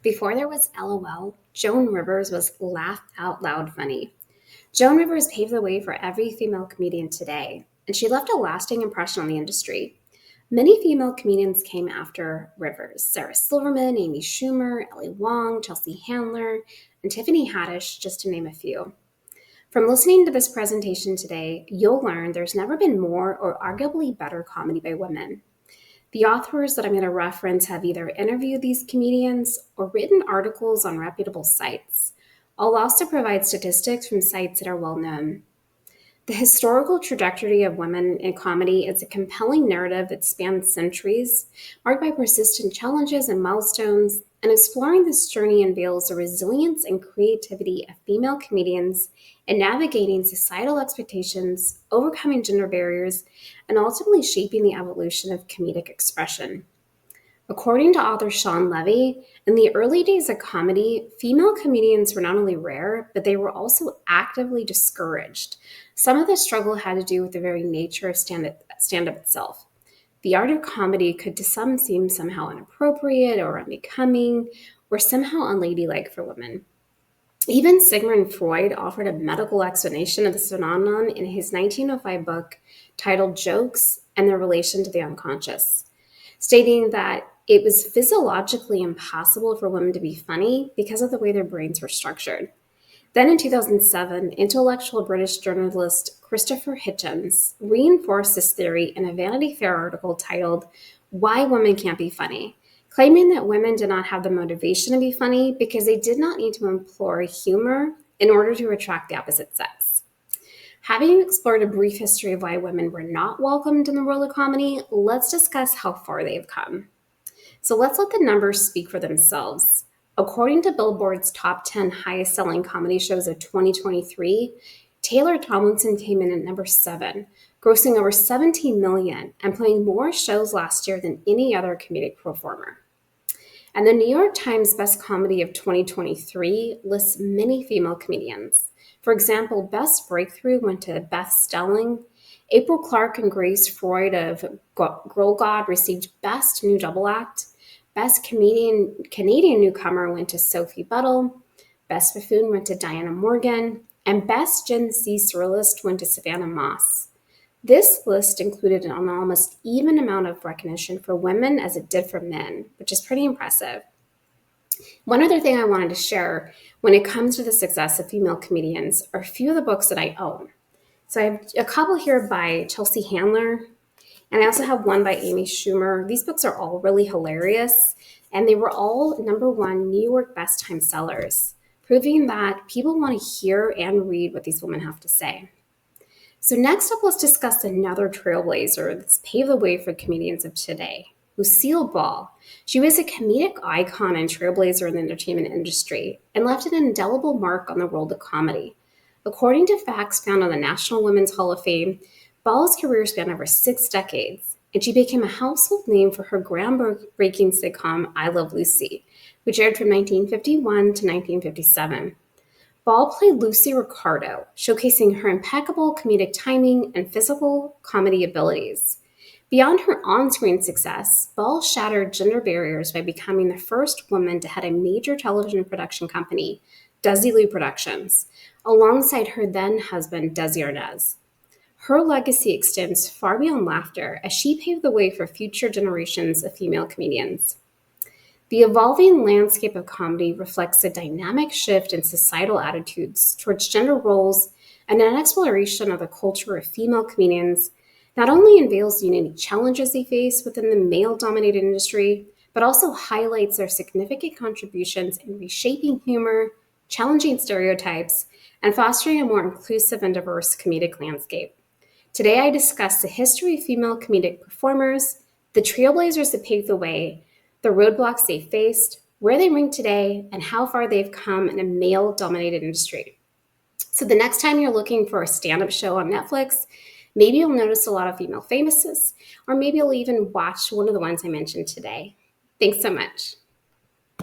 Before there was LOL, Joan Rivers was laugh out loud funny. Joan Rivers paved the way for every female comedian today, and she left a lasting impression on the industry. Many female comedians came after Rivers: Sarah Silverman, Amy Schumer, Ellie Wong, Chelsea Handler, and Tiffany Haddish, just to name a few. From listening to this presentation today, you'll learn there's never been more or arguably better comedy by women. The authors that I'm going to reference have either interviewed these comedians or written articles on reputable sites. I'll also provide statistics from sites that are well known. The historical trajectory of women in comedy is a compelling narrative that spans centuries, marked by persistent challenges and milestones, and exploring this journey unveils the resilience and creativity of female comedians in navigating societal expectations, overcoming gender barriers, and ultimately shaping the evolution of comedic expression. According to author Sean Levy, in the early days of comedy, female comedians were not only rare, but they were also actively discouraged. Some of the struggle had to do with the very nature of stand-up itself. The art of comedy could to some seem somehow inappropriate or unbecoming, or somehow unladylike for women. Even Sigmund Freud offered a medical explanation of this phenomenon in his 1905 book titled Jokes and Their Relation to the Unconscious, stating that it was physiologically impossible for women to be funny because of the way their brains were structured. Then in 2007, intellectual British journalist Christopher Hitchens reinforced this theory in a Vanity Fair article titled Why Women Can't Be Funny, claiming that women did not have the motivation to be funny because they did not need to employ humor in order to attract the opposite sex. Having explored a brief history of why women were not welcomed in the world of comedy, let's discuss how far they've come. So let's let the numbers speak for themselves. According to Billboard's top 10 highest selling comedy shows of 2023, Taylor Tomlinson came in at number 7, grossing over $17 million and playing more shows last year than any other comedic performer. And the New York Times Best Comedy of 2023 lists many female comedians. For example, Best Breakthrough went to Beth Stelling. April Clark and Grace Freud of Girl God received Best New Double Act. Best Canadian Newcomer went to Sophie Buttle. Best Buffoon went to Diana Morgan. And Best Gen Z Surrealist went to Savannah Moss. This list included an almost even amount of recognition for women as it did for men, which is pretty impressive. One other thing I wanted to share when it comes to the success of female comedians are a few of the books that I own. So I have a couple here by Chelsea Handler, and I also have one by Amy Schumer. These books are all really hilarious, and they were all #1 New York Best Time sellers, proving that people want to hear and read what these women have to say. So next up, let's discuss another trailblazer that's paved the way for comedians of today, Lucille Ball. She was a comedic icon and trailblazer in the entertainment industry and left an indelible mark on the world of comedy. According to facts found on the National Women's Hall of Fame, Ball's career spanned over 6 decades, and she became a household name for her groundbreaking sitcom I Love Lucy, which aired from 1951 to 1957. Ball played Lucy Ricardo, showcasing her impeccable comedic timing and physical comedy abilities. Beyond her on-screen success, Ball shattered gender barriers by becoming the first woman to head a major television production company, Desilu Productions, alongside her then-husband, Desi Arnaz. Her legacy extends far beyond laughter as she paved the way for future generations of female comedians. The evolving landscape of comedy reflects a dynamic shift in societal attitudes towards gender roles and an exploration of the culture of female comedians not only unveils the unique challenges they face within the male-dominated industry, but also highlights their significant contributions in reshaping humor, challenging stereotypes, and fostering a more inclusive and diverse comedic landscape. Today, I discuss the history of female comedic performers, the trailblazers that paved the way, the roadblocks they faced, where they rank today, and how far they've come in a male-dominated industry. So the next time you're looking for a stand-up show on Netflix, maybe you'll notice a lot of female famouses, or maybe you'll even watch one of the ones I mentioned today. Thanks so much.